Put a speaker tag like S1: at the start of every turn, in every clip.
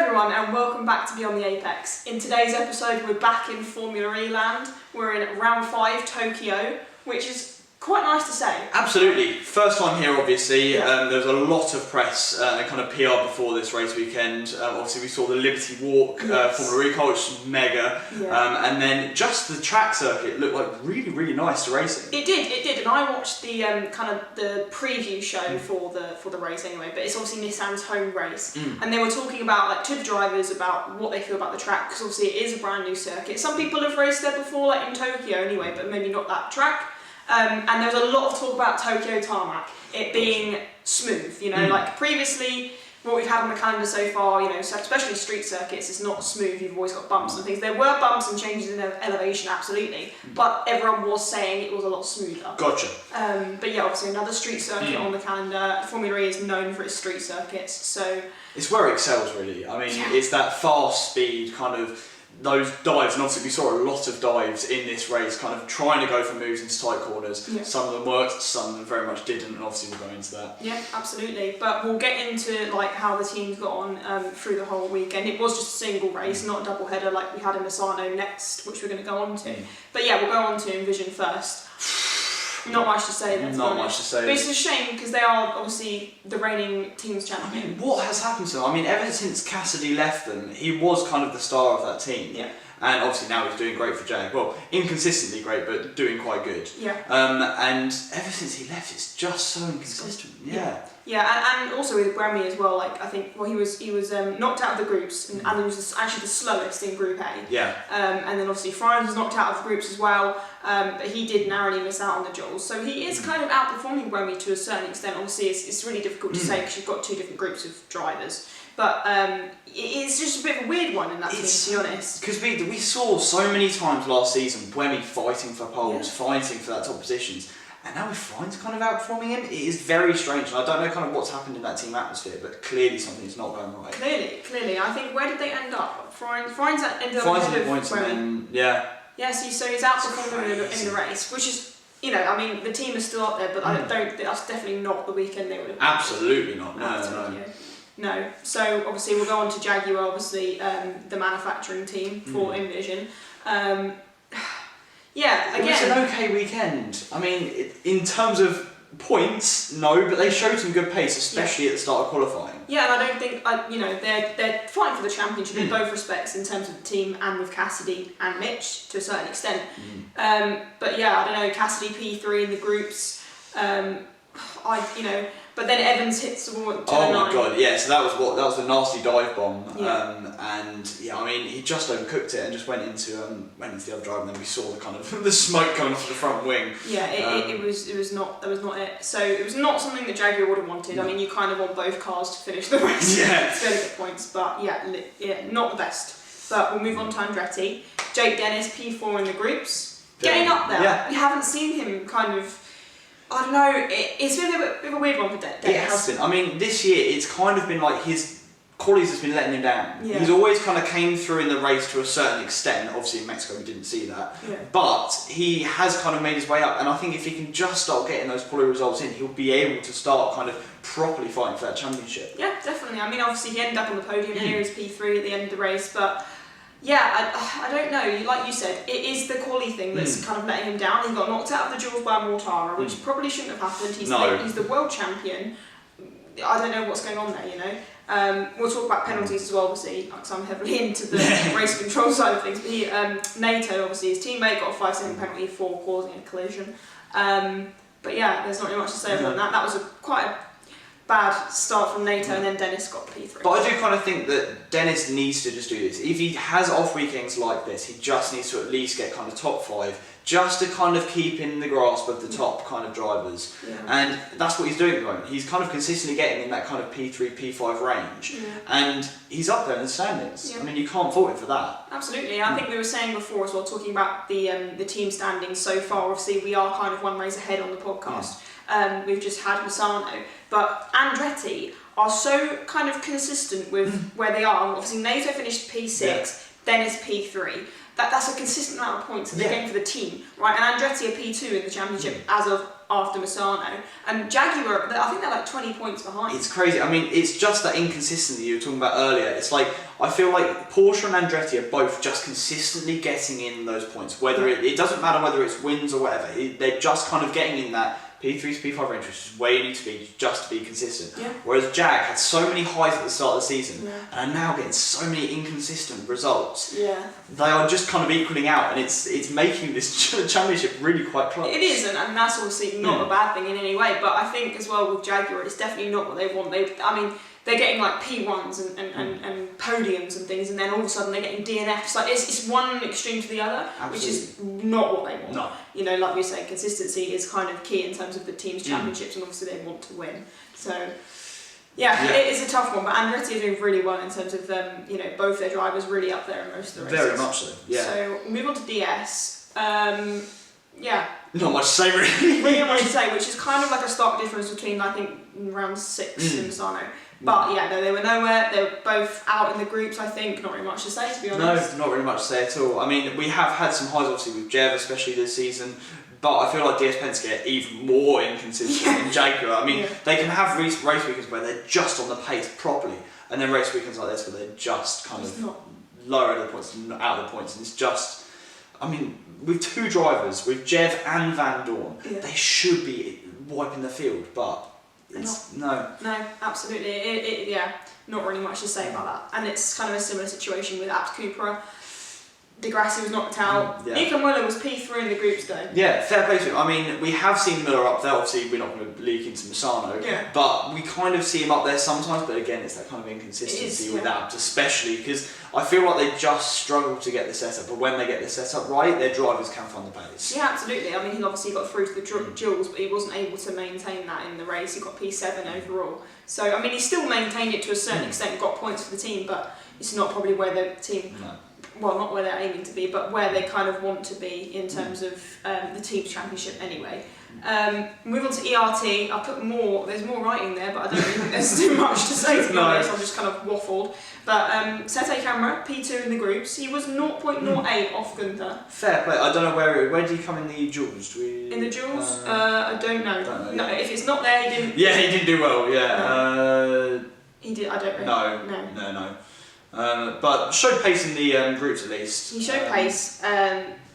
S1: everyone and welcome back to Beyond the Apex. In today's episode we're back in Formula E land. We're in round 5 Tokyo, which is quite nice to say.
S2: Absolutely. First time here obviously.
S1: Yeah.
S2: There was a lot of press and kind of PR before this race weekend. Obviously we saw the Liberty Walk Formula E car, which was mega.
S1: Yeah.
S2: And then just the track circuit looked like really nice to racing.
S1: It did, and I watched the kind of the preview show for the race anyway. But it's obviously Nissan's home race, and they were talking about like to the drivers about what they feel about the track, because obviously it is a brand new circuit. Some people have raced there before, like in Tokyo anyway, but maybe not that track. And there was a lot of talk about Tokyo tarmac, it being smooth. You know, like previously. What we've had on the calendar so far, you know, so especially street circuits, it's not smooth. You've always got bumps and things. There were bumps and changes in elevation, absolutely, but everyone was saying it was a lot smoother.
S2: Gotcha.
S1: But yeah, obviously another street circuit on the calendar. Formula E is known for its street circuits, so
S2: it's where it excels really. I mean, it's that fast speed kind of. Those dives, and obviously we saw a lot of dives in this race, kind of trying to go for moves into tight corners. Yeah. Some of them worked, some of them very much didn't, and obviously we'll go into that.
S1: Yeah, absolutely. But we'll get into like how the teams got on through the whole weekend. It was just a single race, not a double header like we had in Misano next, which we're going to go on to. But yeah, we'll go on to Envision first. Not much to say there.
S2: Not much to say.
S1: But it's a shame because they are obviously the reigning teams champion.
S2: I mean, what has happened to them? I mean, ever since Cassidy left them, he was kind of the star of that team.
S1: Yeah.
S2: And obviously now he's doing great for Jag. Well, inconsistently great, but doing quite good.
S1: Yeah.
S2: And ever since he left, it's just so inconsistent. Yeah.
S1: Yeah, and also with Grammy as well. Like I think, well, he was knocked out of the groups, and he was actually the slowest in Group A.
S2: Yeah.
S1: And then obviously Frines was knocked out of the groups as well, but he did narrowly miss out on the duels. So he is kind of outperforming Grammy to a certain extent. Obviously, it's really difficult to say because you've got two different groups of drivers. But it's just a bit of a weird one in that team, to be honest.
S2: Because we saw so many times last season Buemi fighting for poles, fighting for that top positions, and now with Frines kind of outperforming him, it is very strange. And I don't know kind of what's happened in that team atmosphere, but clearly something's not going right.
S1: Clearly. I think, where did they end up? Frines ended up ahead of
S2: points
S1: Buemi.
S2: and then, yeah.
S1: Yeah, so he's outperformed him in the race, which is, you know, I mean, the team is still up there, but that's definitely not the weekend they would have.
S2: Absolutely not. No.
S1: So obviously we'll go on to Jaguar, obviously the manufacturing team for Envision. Again,
S2: it was an okay weekend. I mean, in terms of points, no, but they showed some good pace, especially at the start of qualifying. Yeah,
S1: and I don't think they're fighting for the championship in both respects, in terms of the team and with Cassidy and Mitch to a certain extent. But yeah, I don't know, Cassidy P3 in the groups. But then Evans hits the wall at turn 9.
S2: Oh my god, yeah, so that was the nasty dive bomb. And yeah, I mean, he just overcooked it and just went into the other drive, and then we saw the kind of the smoke coming off the front wing.
S1: Yeah, that was not it. So it was not something that Jaguar would have wanted. I mean, you kind of want both cars to finish the race to get points, but yeah, not the best. But we'll move on to Andretti. Jake Dennis, P4 in the groups, getting up there. Yeah. We haven't seen him kind of. I don't know, it's been a bit of a weird one for Dennis.
S2: It has been. I mean, this year it's kind of been like his qualities has been letting him down.
S1: Yeah.
S2: He's always kind of came through in the race to a certain extent. Obviously in Mexico we didn't see that.
S1: Yeah.
S2: But he has kind of made his way up, and I think if he can just start getting those quality results in, he'll be able to start kind of properly fighting for that championship.
S1: Yeah, definitely. I mean, obviously he ended up on the podium here as P3 at the end of the race, but yeah, I don't know, like you said, it is the quali thing that's kind of letting him down. He got knocked out of the duels by Mortara, which probably shouldn't have happened. He's the world champion. I don't know what's going on there, you know. We'll talk about penalties as well, obviously, because I'm heavily into the race control side of things. But NATO, obviously, his teammate got a 5-second penalty for causing a collision. But yeah, there's not really much to say about that. That was quite a bad start from NATO, and then Dennis got P3.
S2: But I do kind of think that Dennis needs to just do this. If he has off weekends like this, he just needs to at least get kind of top 5, just to kind of keep in the grasp of the top kind of drivers. Yeah. And that's what he's doing at the moment. He's kind of consistently getting in that kind of P3, P5 range. Yeah. And he's up there in the standings. Yeah. I mean, you can't fault him for that.
S1: Absolutely. I think we were saying before as well, talking about the team standings so far, obviously we are kind of one race ahead on the podcast. We've just had Misano, but Andretti are so kind of consistent with where they are. Obviously, Nato finished P6, then it's P3. That's a consistent amount of points that they're getting for the team, right? And Andretti are P2 in the championship as of after Misano. And Jaguar, I think they're like 20 points behind.
S2: It's crazy. I mean, it's just that inconsistency you were talking about earlier. It's like, I feel like Porsche and Andretti are both just consistently getting in those points. Whether it doesn't matter whether it's wins or whatever, they're just kind of getting in that P3 to P5 range, which is where you need to be just to be consistent.
S1: Yeah.
S2: Whereas Jag had so many highs at the start of the season and are now getting so many inconsistent results.
S1: Yeah.
S2: They are just kind of equaling out, and it's making this championship really quite close.
S1: It is, and that's obviously not a bad thing in any way, but I think as well with Jaguar, it's definitely not what they want. They're getting like P1s and podiums and things, and then all of a sudden they're getting DNFs. Like it's one extreme to the other, which is not what they want.
S2: No.
S1: You know, like we say, consistency is kind of key in terms of the team's championships, and obviously they want to win. So, it is a tough one, but Andretti are doing really well in terms of both their drivers really up there in most of the races.
S2: Very much so. Yeah.
S1: So we'll move on to DS.
S2: Not much to say really.
S1: Really not much to say, which is kind of like a stark difference between I think round 6 in Misano. But they were nowhere. They were both out in the groups, I think. Not really much to say, to be honest.
S2: No, not really much to say at all. I mean, we have had some highs, obviously, with Jev, especially this season. But I feel like DS Penske are even more inconsistent than Jaguar. I mean, they can have race weekends where they're just on the pace properly, and then race weekends like this where they're just kind of lower at the points and out of the points. And it's just, I mean, with two drivers, with Jev and Van Dorn, they should be wiping the field, but no,
S1: absolutely. Not really much to say about that. And it's kind of a similar situation with Abt Cupra. Degrassi was knocked out. Nico Muller was P3 in the groups though.
S2: Yeah, fair play to him. I mean, we have seen Muller up there. Obviously, we're not going to leak into Misano, but we kind of see him up there sometimes. But again, it's that kind of inconsistency with Abt, especially because I feel like they just struggle to get the setup. But when they get the setup right, their drivers can find the pace.
S1: Yeah, absolutely. I mean, he obviously got through to the duels, but he wasn't able to maintain that in the race. He got P7 overall. So, I mean, he still maintained it to a certain extent, got points for the team, but it's not probably where the team... Well, not where they're aiming to be, but where they kind of want to be in terms of the team's championship anyway. Move on to ERT. I put more, there's more writing there, but I don't really think there's too much to say to be honest. I've just kind of waffled. But Sete Camera, P2 in the groups. He was 0.08 off Gunther.
S2: Fair play. I don't know where did he come in the duels?
S1: In the duels? I don't know. No, if it's not there, he didn't.
S2: Yeah, he didn't do well, yeah.
S1: He did, I don't know.
S2: No. But showed pace in the groups at least.
S1: He showed pace,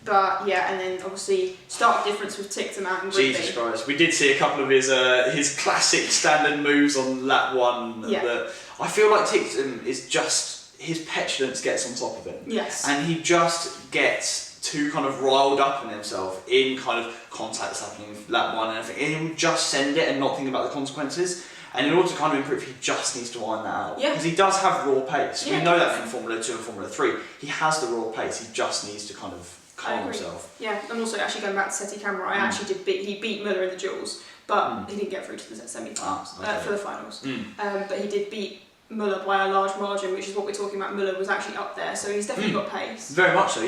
S1: but and then obviously stark difference with Tictum out in Group B.
S2: Jesus Christ, we did see a couple of his classic standard moves on lap 1. That I feel like Tictum is just, his petulance gets on top of it.
S1: Yes.
S2: And he just gets too kind of riled up in himself in kind of contacts happening in lap 1 and everything, and he'll just send it and not think about the consequences. And in order to kind of improve, he just needs to iron that out.
S1: Yeah.
S2: Because he does have raw pace. We know that from Formula 2 and Formula 3. He has the raw pace. He just needs to kind of calm himself.
S1: Yeah, and also actually going back to Sete Camera, I actually he beat Muller in the duels, but he didn't get through to the semi-finals for the finals. But he did beat Muller by a large margin, which is what we're talking about. Muller was actually up there, so he's definitely got pace.
S2: Very much so,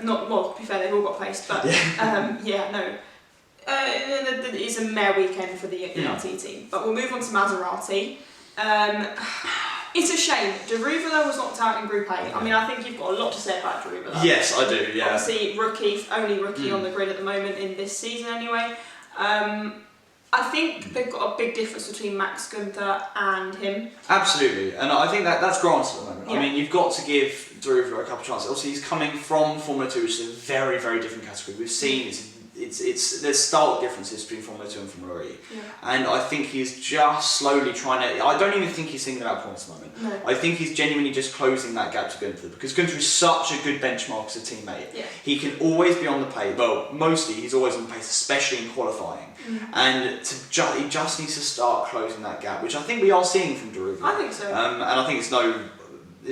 S1: Not, well, to be fair, they've all got pace, but it's a mare weekend for the ERT team. But we'll move on to Maserati. It's a shame. De Ruvela was knocked out in Group A. I mean, I think you've got a lot to say about De Ruvela.
S2: Yes, I do, yeah.
S1: Obviously, only rookie on the grid at the moment in this season anyway. I think they've got a big difference between Max Gunther and him.
S2: Absolutely, and I think that's granted at the moment.
S1: Yeah.
S2: I mean, you've got to give De Ruvela a couple of chances. Obviously, he's coming from Formula 2, which is a very, very different category. We've seen there's stark differences between Formula 2 and Formula E. And I think he's just slowly trying to... I don't even think he's thinking about points at the moment.
S1: No.
S2: I think he's genuinely just closing that gap to Gunther, because Gunther is such a good benchmark as a teammate.
S1: Yeah.
S2: He can always be on the pace. Well, mostly he's always on the pace, especially in qualifying. And he just needs to start closing that gap, which I think we are seeing from De Ruvela.
S1: I think so.
S2: And I think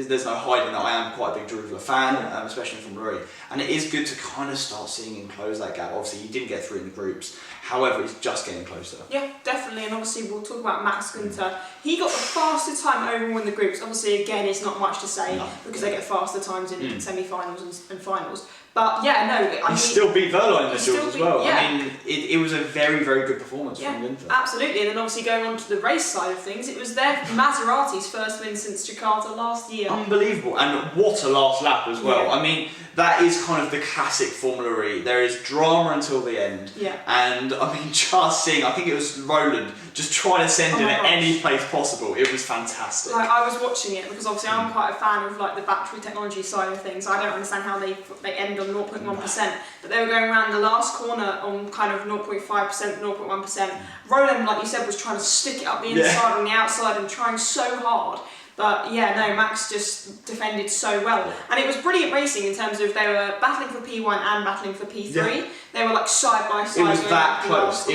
S2: there's no hiding that I am quite a big De Ruvela fan, especially from Formula E. And it is good to kind of start seeing him close that gap. Obviously, he didn't get through in the groups. However, he's just getting closer. Yeah,
S1: definitely. And obviously, we'll talk about Max Gunther. He got the fastest time overall in the groups. Obviously, again, it's not much to say because they get faster times in semi-finals and finals. But yeah, no,
S2: he still beat Verline in the duels as well.
S1: Yeah.
S2: I mean, it was a very, very good performance from Gunther.
S1: Absolutely. And then obviously going on to the race side of things, it was their Maserati's first win since Jakarta last year.
S2: Unbelievable, and what a last lap as well.
S1: Yeah.
S2: I mean, that is kind of the classic Formula E. There is drama until the end.
S1: Yeah.
S2: And I mean, just seeing, I think it was Roland just trying to send him at any place possible. It was fantastic.
S1: Like, I was watching it because obviously I'm quite a fan of like the battery technology side of things. I don't understand how they end on 0.1%, but they were going around the last corner on kind of 0.5%, 0.1%. Roland, like you said, was trying to stick it up the inside on the outside and trying so hard. But yeah, no, Max just defended so well. And it was brilliant racing in terms of they were battling for P1 and battling for P3. Yeah. They were like side by side.
S2: It was that close.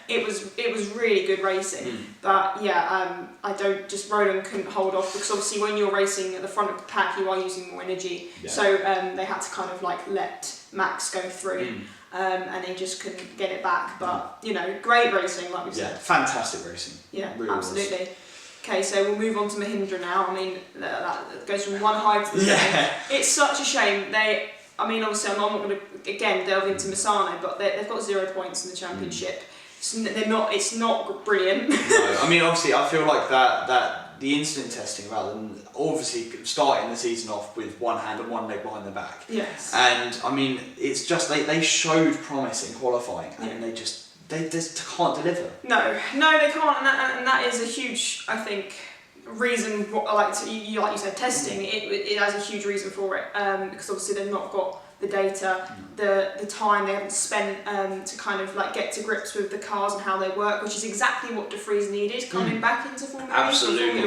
S1: It was really good racing. But yeah, Roland couldn't hold off because obviously when you're racing at the front of the pack, you are using more energy. Yeah. So they had to kind of like let Max go through. And they just couldn't get it back. But, you know, great racing, like we said.
S2: Yeah, fantastic racing.
S1: Yeah,
S2: really
S1: absolutely.
S2: Was.
S1: Okay, so we'll move on to Mahindra now. I mean, that goes from one high to the other. It's such a shame. Obviously, I'm not going to, again, delve into Misano, but they've got 0 points in the championship. It's not brilliant.
S2: No, I mean, obviously, I feel like that the incident testing, rather than obviously starting the season off with one hand and one leg behind the back.
S1: Yes.
S2: And, I mean, it's just, they showed promise in qualifying, and they just can't deliver. No,
S1: they can't, and that is a huge, I think, reason. Like you said, testing. It has a huge reason for it, because obviously they've not got the data, the time they haven't spent to kind of like get to grips with the cars and how they work, which is exactly what De Vries needed coming back into Formula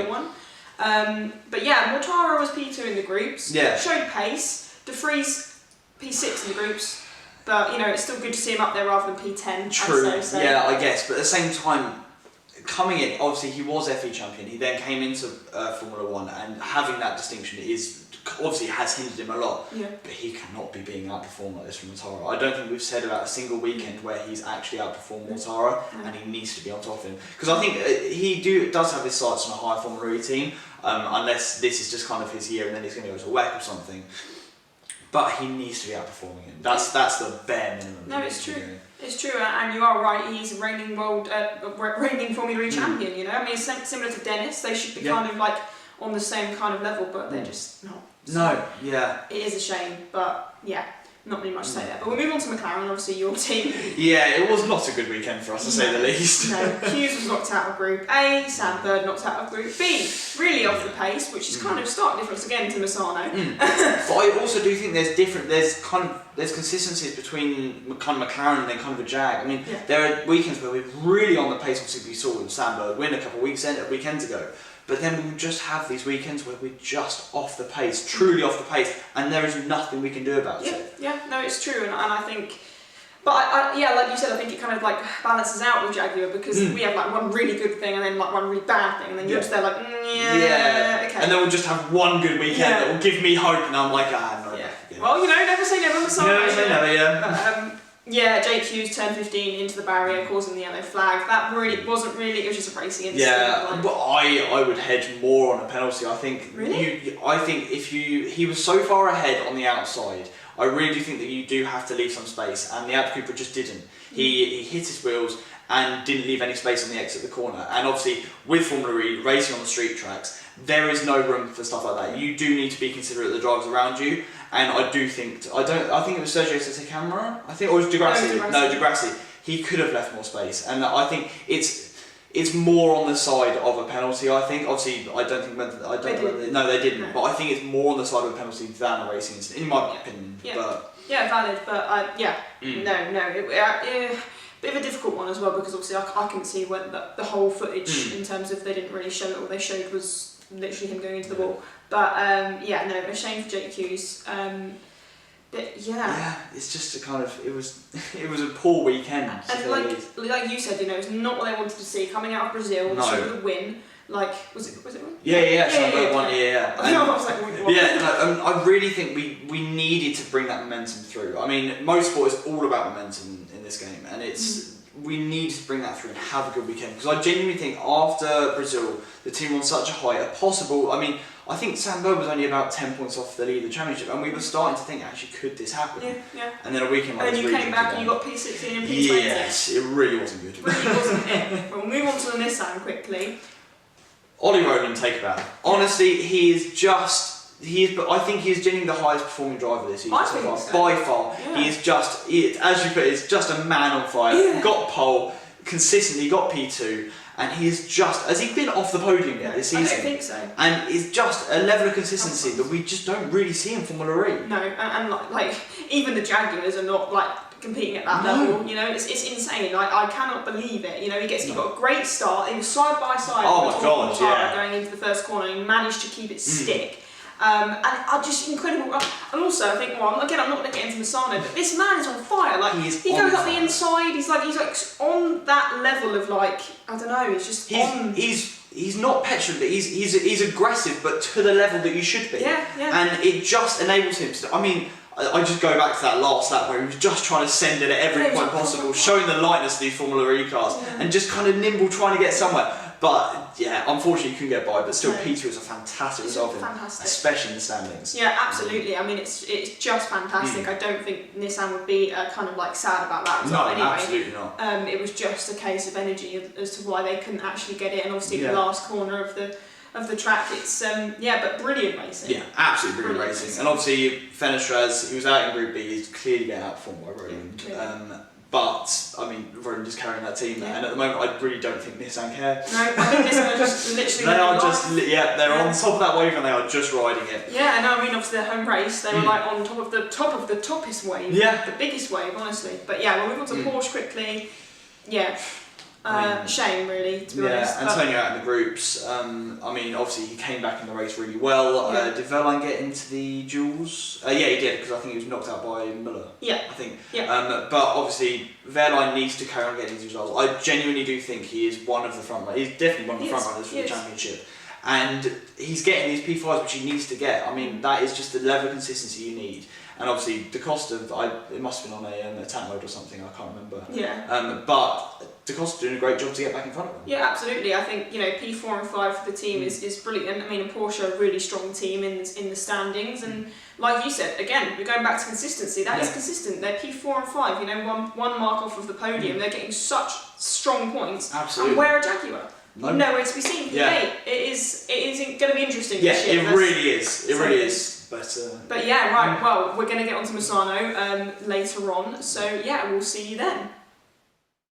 S1: 1. But yeah, Mortara was P2 in the groups. Yeah. Showed pace. De Vries P6 in the groups. But, you know, it's still good to see him up there rather than P10.
S2: True, yeah, I guess. But at the same time, coming in, obviously he was FE champion. He then came into Formula 1, and having that distinction obviously has hindered him a lot. Yeah. But he cannot be being outperformed like this from Mortara. I don't think we've said about a single weekend where he's actually outperformed Mortara, and he needs to be on top of him. Because I think he does have his sights on a high Formula E team, unless this is just kind of his year and then he's going to go to WEC or something. But he needs to be outperforming him. That's the bare minimum.
S1: No, it's true. It's true, and you are right. He's a reigning Formula E champion. You know, I mean, it's similar to Dennis. They should be kind of like on the same kind of level, but they're just not. So
S2: no, yeah.
S1: It is a shame, but yeah, not really much to say there. But we'll move on to McLaren, obviously your team.
S2: Yeah, it was not a good weekend for us, to say the least.
S1: No, Hughes was knocked out of Group A, Sam Bird knocked out of Group B. Really off the pace, which is kind of stark difference again to Misano.
S2: But I also do think there's consistencies between kind of McLaren and then kind of a Jag. I mean, there are weekends where we're really on the pace. Obviously, we saw Sam Bird win a couple of weekends ago. But then we just have these weekends where we're just off the pace, truly off the pace, and there is nothing we can do about it.
S1: Yeah, no, it's true, and I think, but like you said, I think it kind of like balances out with Jaguar because we have like one really good thing and then like one really bad thing, and then you're just there like, okay.
S2: And then we'll just have one good weekend that will give me hope, and I'm like, no.
S1: Yeah. Well, you know, never say never.
S2: Never say never, yeah.
S1: But, Jake Hughes turned 15 into the barrier, causing the yellow flag. That really wasn't really. It was just a racing incident.
S2: Yeah, but I would hedge more on a penalty. I think.
S1: Really?
S2: I think if he was so far ahead on the outside, I really do think that you do have to leave some space, and the Alp Cooper just didn't. He hit his wheels and didn't leave any space on the exit of the corner. And obviously, with Formula E racing on the street tracks, there is no room for stuff like that. You do need to be considerate of the drivers around you. And I do think, I think it was Sergio Camera, or was it Degrassi? No, Degrassi. He could have left more space. And I think it's more on the side of a penalty, I think. Obviously, they didn't. But I think it's more on the side of a penalty than a racing incident, in my opinion.
S1: Yeah.
S2: But
S1: valid, but bit of a difficult one as well, because obviously I couldn't see when the whole footage in terms of they didn't really show it. All they showed was literally him going into the wall. But a shame for Jake Hughes.
S2: It's just a kind of it was a poor weekend.
S1: And like you said, it's not what they wanted to see coming out of Brazil. With a win. Like was it one?
S2: Yeah. One year.
S1: I was like,
S2: I really think we needed to bring that momentum through. I mean, motorsport is all about momentum in this game, and it's we need to bring that through and have a good weekend, because I genuinely think after Brazil, the team were on such a high, a possible, I mean, I think Sam Bell was only about 10 points off the lead of the championship, and we were starting to think, actually, could this happen?
S1: Yeah.
S2: And then a weekend like
S1: and
S2: this.
S1: And you came back and you got P16 and P20.
S2: Yes, it really wasn't good.
S1: It really wasn't it. We'll move on to the Nissan quickly.
S2: Ollie Rowland, take it back. Honestly, but I think he is genuinely the highest performing driver this season so far. By far.
S1: Yeah.
S2: He is just, as you put it, is just a man on fire.
S1: Yeah.
S2: Got pole, consistently got P2, and he is just, has he been off the podium yet this season?
S1: I don't think so.
S2: And it's just a level of consistency that we just don't really see in Formula E.
S1: No, and like even the Jaguars are not like competing at that level. You know, it's insane. I cannot believe it. You know, he got a great start. He was side by side.
S2: Oh my God, yeah.
S1: Going into the first corner, and he managed to keep it stick. And I just incredible. And also, I think, well, again, I'm not going to get into Misano, but this man is on fire. Like he goes up the inside. He's like on that level of like, I don't know.
S2: He's not petulant, but he's aggressive, but to the level that you should be.
S1: Yeah.
S2: And it just enables him to. I mean, I just go back to that last lap where he was just trying to send it at every point possible, showing the lightness of these Formula E cars, and just kind of nimble trying to get somewhere. But yeah, unfortunately you couldn't get by, but still Peter is a fantastic result, especially in the standings.
S1: Yeah, absolutely. I mean, it's just fantastic. I don't think Nissan would be kind of like sad about that result anyway.
S2: No, absolutely not.
S1: It was just a case of energy as to why they couldn't actually get it, and obviously the last corner of the track, it's but brilliant racing.
S2: Yeah, absolutely brilliant racing. And obviously Fenestraz, he was out in Group B, he's clearly getting outperformed by Rowland. But I mean, Rowland is carrying that team, and at the moment, I really don't think Nissan care.
S1: No, I think Nissan are just literally.
S2: They're on top of that wave and they are just riding it.
S1: Yeah, no, I mean, obviously their home race, they were like on top of the toppest wave, the biggest wave, honestly. But yeah, we'll move on to Porsche quickly. Yeah. Shame, really, to be honest.
S2: Yeah, Antonio out in the groups. I mean, obviously he came back in the race really well. Did Verline get into the duels? Yeah, he did, because I think he was knocked out by Müller.
S1: Yeah.
S2: I think.
S1: Yeah.
S2: But obviously Verline needs to carry on getting these results. I genuinely do think he is one of the front runners. He's definitely one of the front runners for the championship. And he's getting these P5s which he needs to get. I mean, that is just the level of consistency you need. And obviously the cost of, it must have been on a attack mode or something, I can't remember.
S1: Yeah.
S2: But De Costa's doing a great job to get back in front of him.
S1: Yeah, absolutely. I think, P4 and 5 for the team is brilliant. I mean, Porsche are a really strong team in the standings, and like you said, again, we're going back to consistency. That is consistent. They're P4 and 5, one mark off of the podium. They're getting such strong points.
S2: Absolutely.
S1: And where are Jaguar? Nowhere to be seen. P8. It is going to be interesting this year.
S2: Yeah, it really is. It really is.
S1: But yeah, right, well, we're going to get on to Misano later on, so yeah, we'll see you then.